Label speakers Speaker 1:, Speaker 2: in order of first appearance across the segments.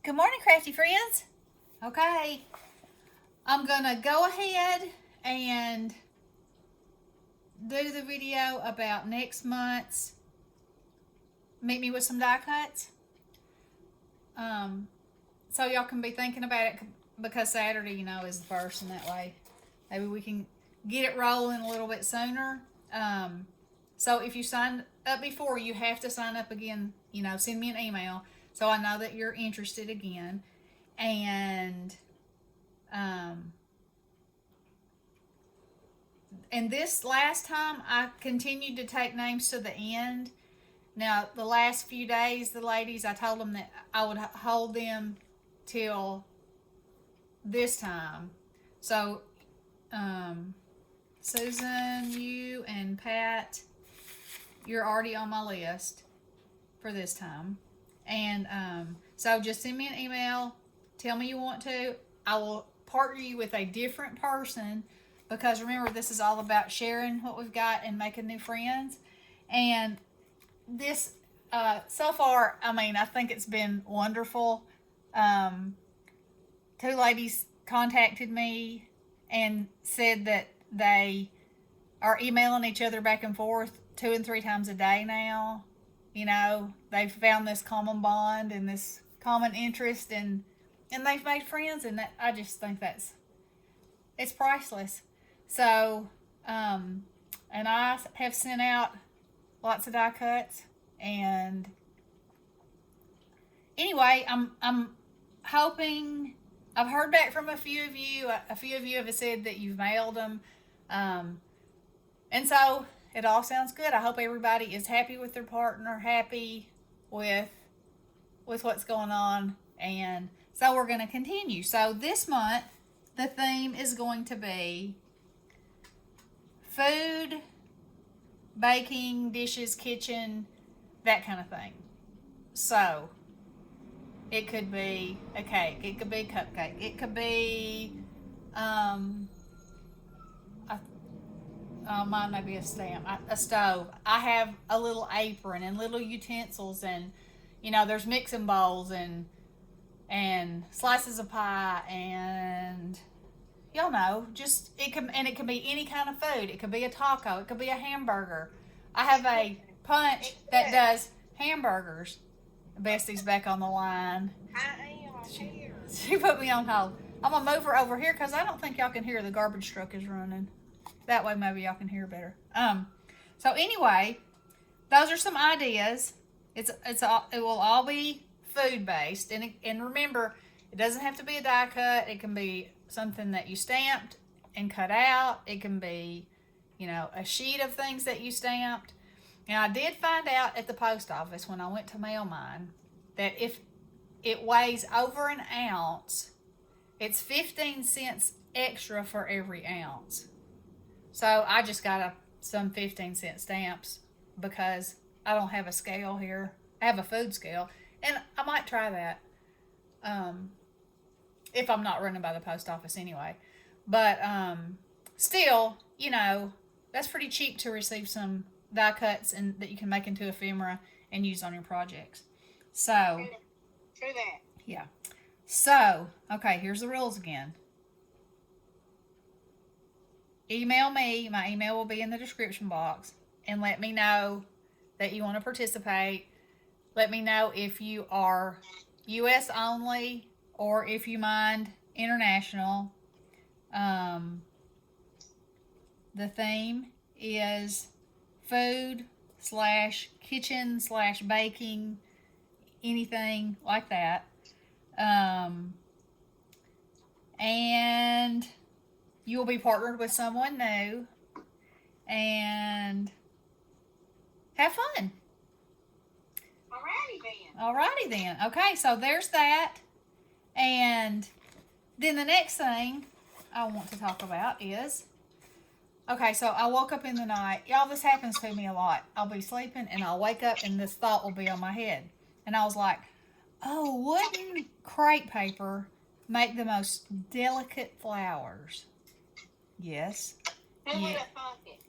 Speaker 1: Good morning, crafty friends. Okay, I'm gonna go ahead and do the video about next month's Meet Me with Some Die Cuts. So y'all can be thinking about it because Saturday, is the first, and that way maybe we can get it rolling a little bit sooner. So if you signed up before, you have to sign up again. Send me an email so I know that you're interested again. And this last time I continued to take names to the end. Now the last few days, the ladies, I told them that I would hold them till this time. So Susan, you and Pat, you're already on my list for this time. And so just send me an email. Tell me you want to. I will partner you with a different person because remember, this is all about sharing what we've got and making new friends. And this, so far, I think it's been wonderful. Two ladies contacted me and said that they are emailing each other back and forth 2 and 3 times a day now. They've found this common bond and this common interest, and they've made friends, and that I just think it's priceless. So, and I have sent out lots of die cuts, and anyway, I'm hoping. I've heard back from a few of you. A few of you have said that you've mailed them, and so it all sounds good. I hope everybody is happy with their partner, happy with what's going on, and so we're going to continue. So this month, the theme is going to be food, baking, dishes, kitchen, that kind of thing. So it could be a cake, it could be a cupcake, it could be mine may be a a stove. I have a little apron and little utensils, and there's mixing bowls and slices of pie, and just it can be any kind of food. It could be a taco, it could be a hamburger. I have a punch that does hamburgers. Bestie's back on the line.
Speaker 2: I am here.
Speaker 1: She put me on hold. I'm gonna move her over here because I don't think y'all can hear the garbage truck is running. That way maybe y'all can hear better. So anyway, those are some ideas. It will all be food based, and remember, it doesn't have to be a die cut. It can be something that you stamped and cut out. It can be, a sheet of things that you stamped. Now I did find out at the post office when I went to mail mine that if it weighs over an ounce, it's 15 cents extra for every ounce. So I just got some 15-cent stamps because I don't have a scale here. I have a food scale, and I might try that if I'm not running by the post office anyway. But still, that's pretty cheap to receive some die cuts and that you can make into ephemera and use on your projects. So,
Speaker 2: True that.
Speaker 1: yeah. So, okay, here's the rules again. Email me. My email will be in the description box, and let me know that you want to participate. Let me know if you are U.S. only or if you mind international. The theme is food / kitchen / baking, anything like that. And you will be partnered with someone new, and have fun. Alrighty then. Okay, so there's that. And then the next thing I want to talk about is, okay, so I woke up in the night. Y'all, this happens to me a lot. I'll be sleeping and I'll wake up and this thought will be on my head. And I was like, oh, wouldn't crepe paper make the most delicate flowers? Yes.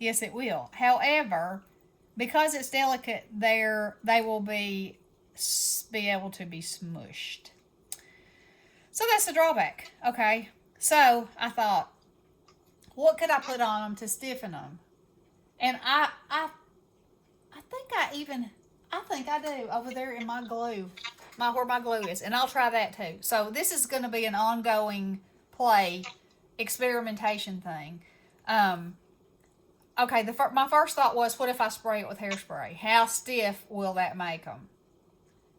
Speaker 1: Yes, it will. However, because it's delicate, they will be able to be smushed. So that's the drawback. Okay. So I thought, what could I put on them to stiffen them? And I think I do over there in my glue, where my glue is, and I'll try that too. So this is going to be an ongoing experimentation thing. Okay, my first thought was, what if I spray it with hairspray? How stiff will that make them?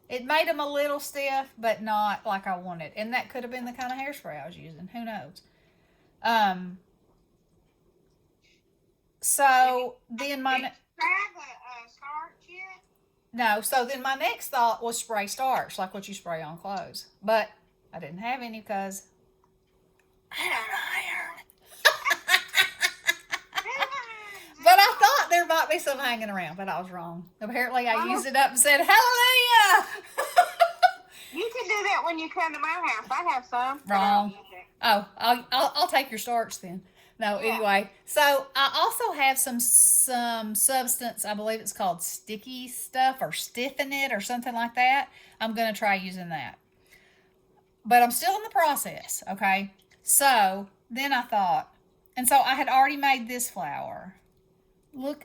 Speaker 1: It made them a little stiff, but not like I wanted, and that could have been the kind of hairspray I was using. Who knows? So then
Speaker 2: Try the starch yet?
Speaker 1: No, so then my next thought was spray starch, like what you spray on clothes. But I didn't have any because I don't iron. But I thought there might be some hanging around, but I was wrong. Apparently I used it up and said, hallelujah!
Speaker 2: You can do that when you come to my house. I have some.
Speaker 1: Wrong. Oh, I'll take your starch then. No,
Speaker 2: Yeah.
Speaker 1: Anyway. So I also have some substance, I believe it's called sticky stuff or stiffen it or something like that. I'm going to try using that. But I'm still in the process, okay? So then I thought, and so I had already made this flower. Look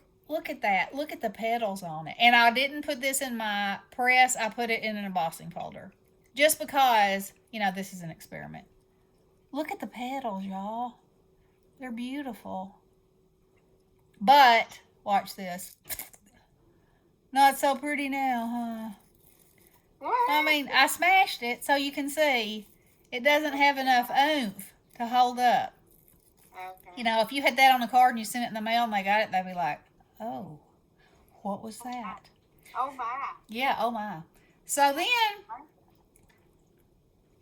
Speaker 1: at that. Look at the petals on it. And I didn't put this in my press. I put it in an embossing folder. Just because, this is an experiment. Look at the petals, y'all. They're beautiful. But, watch this. Not so pretty now, huh?
Speaker 2: What?
Speaker 1: I mean, I smashed it so you can see it doesn't have enough oomph to hold up.
Speaker 2: Okay.
Speaker 1: If you had that on a card and you sent it in the mail and they got it, they'd be like, oh, what was that?
Speaker 2: Oh my.
Speaker 1: Yeah, oh my. So then,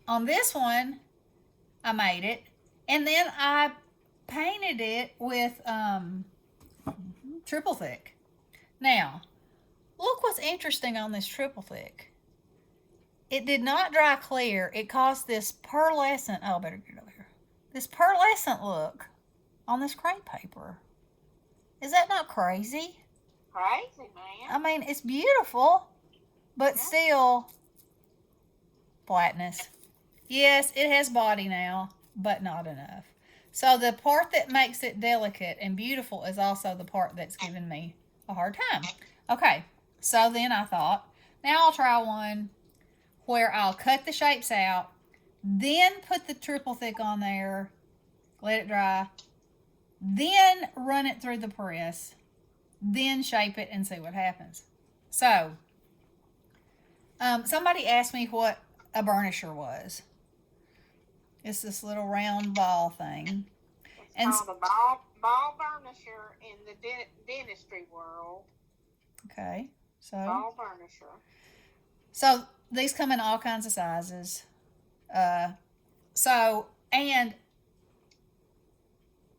Speaker 1: on this one, I made it. And then I painted it with triple thick. Now, look what's interesting on this triple thick. It did not dry clear. It caused this pearlescent, oh, I better get over here. This pearlescent look on this crepe paper. Is that not crazy?
Speaker 2: Crazy, man.
Speaker 1: I mean, it's beautiful, but still flatness. Yes, it has body now, but not enough. So the part that makes it delicate and beautiful is also the part that's giving me a hard time. Okay, so then I thought, now I'll try one where I'll cut the shapes out, then put the triple thick on there, let it dry, then run it through the press, then shape it and see what happens. So, somebody asked me what a burnisher was. It's this little round ball thing.
Speaker 2: It's called a ball burnisher in the dentistry world.
Speaker 1: Okay,
Speaker 2: Ball burnisher.
Speaker 1: So these come in all kinds of sizes. And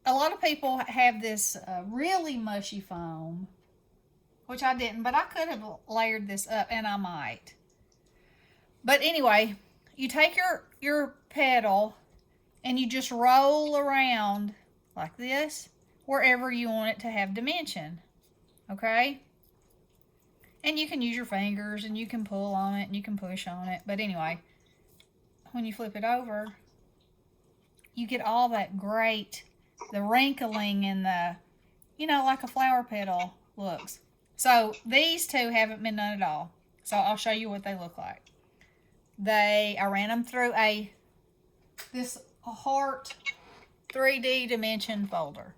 Speaker 1: a lot of people have this really mushy foam, which I didn't, but I could have layered this up, and I might. But anyway, you take your petal and you just roll around like this wherever you want it to have dimension. Okay? And you can use your fingers and you can pull on it and you can push on it. But anyway, when you flip it over, you get all that great, the wrinkling and the, like a flower petal looks. So these two haven't been done at all. So I'll show you what they look like. I ran them through this heart 3D dimension folder,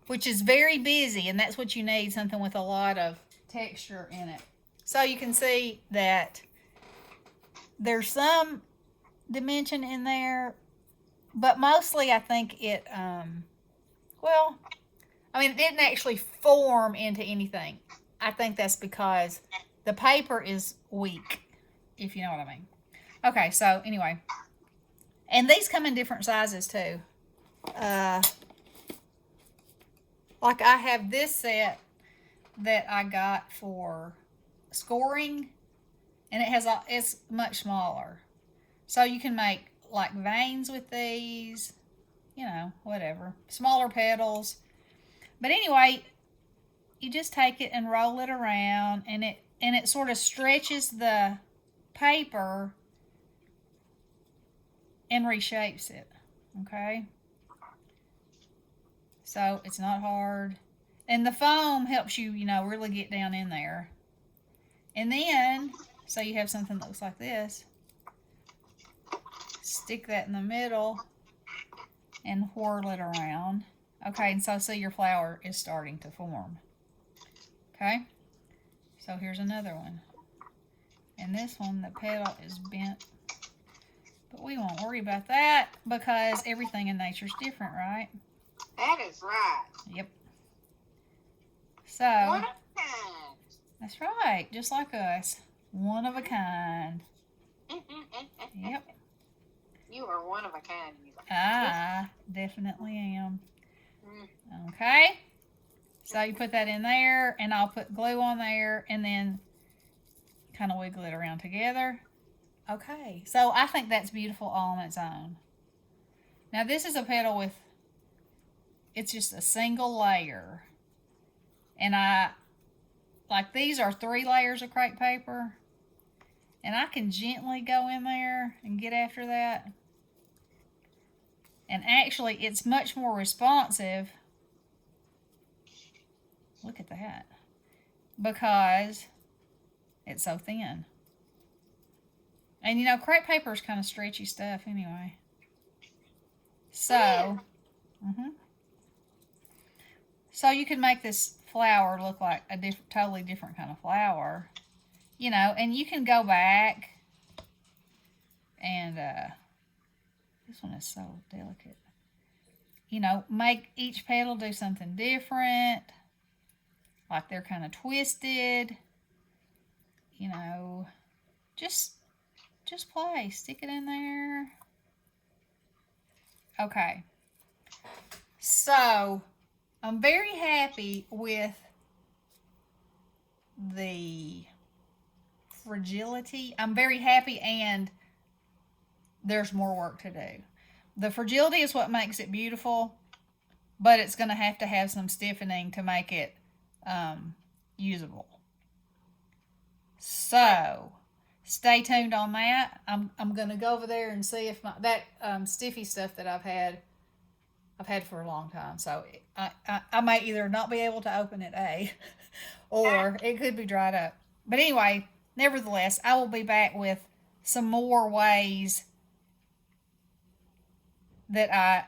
Speaker 1: which is very busy, and that's what you need, something with a lot of texture in it. So you can see that there's some dimension in there, but mostly I think it, it didn't actually form into anything. I think that's because the paper is weak, if you know what I mean. Okay, so anyway, and these come in different sizes too. Like I have this set that I got for scoring, and it's much smaller. So you can make like veins with these, whatever. Smaller petals. But anyway, you just take it and roll it around, and it sort of stretches the paper, and reshapes it. Okay? So it's not hard. And the foam helps you, really get down in there. And then, so you have something that looks like this. Stick that in the middle and whirl it around. Okay, and so see your flower is starting to form. Okay? So here's another one. And this one, the petal is bent. But we won't worry about that because everything in nature is different, right?
Speaker 2: That is right.
Speaker 1: Yep. So,
Speaker 2: One of a kind.
Speaker 1: that's right, just like us. One of a kind. Yep.
Speaker 2: You are one of a kind.
Speaker 1: I definitely am. Okay. So you put that in there, and I'll put glue on there, and then kind of wiggle it around together. Okay. So I think that's beautiful all on its own. Now this is a petal with, it's just a single layer. And these are 3 layers of crepe paper. And I can gently go in there and get after that. And actually, it's much more responsive. Look at that. Because it's so thin. And crepe paper is kind of stretchy stuff anyway. So, so you can make this flower look like a totally different kind of flower. And you can go back and this one is so delicate. Make each petal do something different. Like they're kind of twisted. Just play. Stick it in there. Okay. So, I'm very happy with the fragility. I'm very happy, and there's more work to do. The fragility is what makes it beautiful, but it's going to have some stiffening to make it usable. So, stay tuned on that. I'm going to go over there and see if that stiffy stuff that I've had for a long time. So, I might either not be able to open it, or it could be dried up. But anyway, nevertheless, I will be back with some more ways that I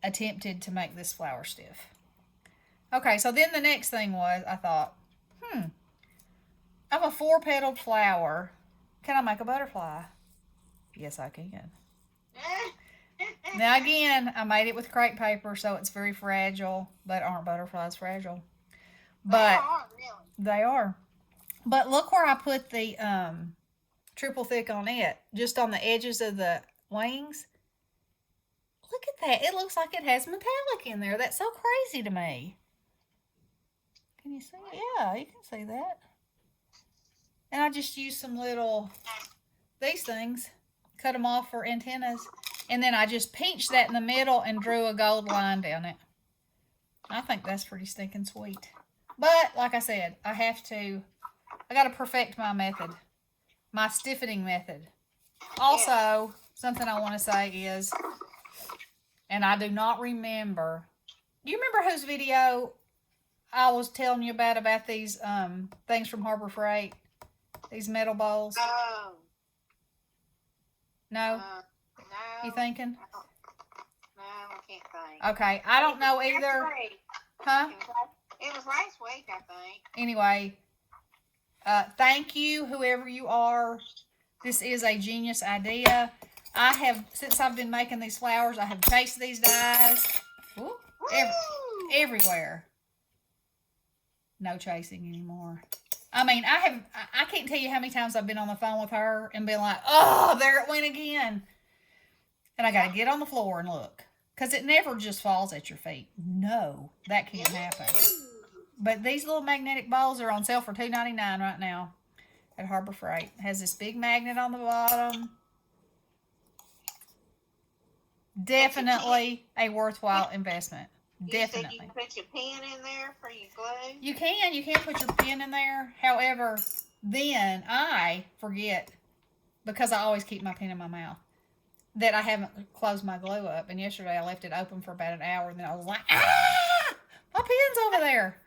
Speaker 1: attempted to make this flower stiff. Okay, so then the next thing was, I thought, I have a 4-petaled flower. Can I make a butterfly? Yes, I can. Now again, I made it with crepe paper, so it's very fragile. But aren't butterflies fragile? But they are. But look where I put the triple thick on it, just on the edges of the wings. Look at that. It looks like it has metallic in there. That's so crazy to me. Can you see it? Yeah, you can see that. And I just used some little, these things, cut them off for antennas. And then I just pinched that in the middle and drew a gold line down it. I think that's pretty stinking sweet. But, like I said, I got to perfect my method. My stiffening method. Also, something I want to say is, and I do not remember. Do you remember whose video I was telling you about these things from Harbor Freight? These metal bowls?
Speaker 2: Oh.
Speaker 1: No?
Speaker 2: No.
Speaker 1: You thinking?
Speaker 2: No, I can't think.
Speaker 1: Okay, I don't know either. Huh?
Speaker 2: It was last week, I think.
Speaker 1: Anyway, thank you, whoever you are. This is a genius idea. Since I've been making these flowers, I have chased these dies everywhere. No chasing anymore. I mean, I can't tell you how many times I've been on the phone with her and been like, oh, there it went again. And I got to get on the floor and look. Because it never just falls at your feet. No, that can't happen. But these little magnetic balls are on sale for $2.99 right now at Harbor Freight. It has this big magnet on the bottom. Definitely a worthwhile investment. Definitely.
Speaker 2: You put your pen in there for your glue?
Speaker 1: You can. You can put your pen in there. However, then I forget, because I always keep my pen in my mouth. that I haven't closed my glue up. And yesterday I left it open for about an hour, and then I was like, ah, my pen's over there.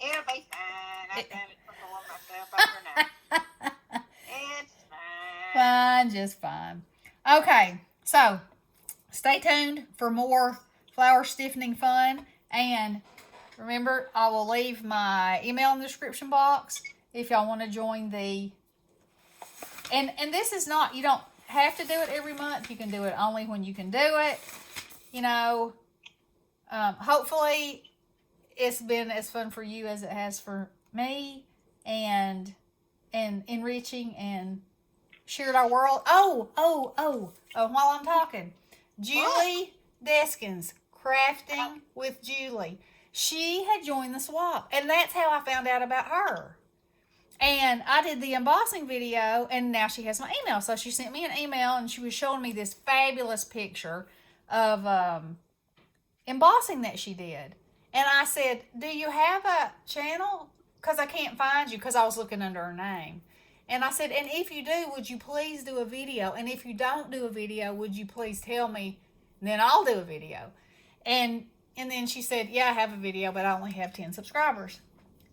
Speaker 2: It'll be fine. I've done it before myself overnight. It's fine.
Speaker 1: Fine, just fine. Okay, so stay tuned for more flower stiffening fun. And remember, I will leave my email in the description box if y'all want to join the... And this is not, you don't have to do it every month. You can do it only when you can do it. You know, hopefully it's been as fun for you as it has for me, and enriching and shared our world. Oh, while I'm talking, Julie Deskins, Crafting with Julie. She had joined the swap, and that's how I found out about her. And I did the embossing video, and now she has my email. So she sent me an email, and she was showing me this fabulous picture of embossing that she did. And I said, do you have a channel? Because I can't find you, because I was looking under her name. And I said, and if you do, would you please do a video? And if you don't do a video, would you please tell me? And then I'll do a video. And then she said, yeah, I have a video, but I only have 10 subscribers.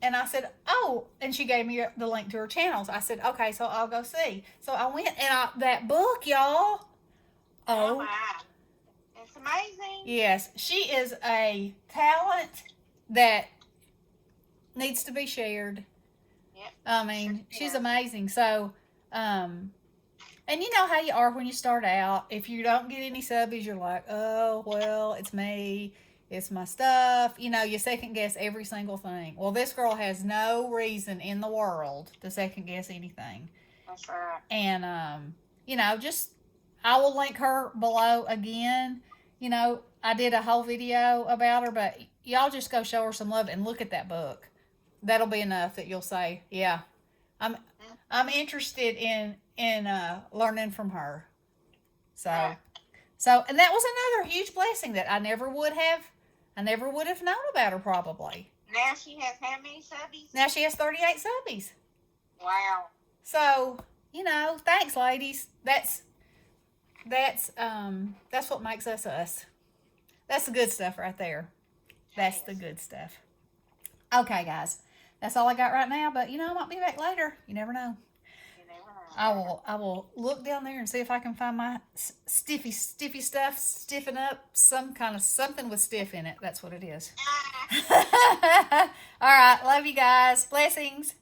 Speaker 1: And I said, oh, and she gave me the link to her channels. I said, okay, so I'll go see. So I went, and that book, y'all.
Speaker 2: Oh my. It's amazing.
Speaker 1: Yes, she is a talent that needs to be shared.
Speaker 2: Yep.
Speaker 1: I mean,
Speaker 2: Sure.
Speaker 1: she's amazing. So, and you know how you are when you start out. If you don't get any subbies, you're like, oh, well, it's me. It's my stuff. You know, you second guess every single thing. Well, this girl has no reason in the world to second guess anything.
Speaker 2: That's right.
Speaker 1: And, you know, just, I will link her below again. You know, I did a whole video about her, but y'all just go show her some love and look at that book. That'll be enough that you'll say, yeah, I'm interested in learning from her. So, and that was another huge blessing that I never would have known about her probably.
Speaker 2: Now she has how many subbies?
Speaker 1: Now she has 38 subbies.
Speaker 2: Wow.
Speaker 1: So, you know, thanks ladies. That's what makes us us. That's the good stuff right there. That's the good stuff. Okay, guys. That's all I got right now, but you know, I might be back later. You never know. I will look down there and see if I can find my stiffy stuff, stiffen up, some kind of something with stiff in it. That's what it is. All right. Love you guys. Blessings.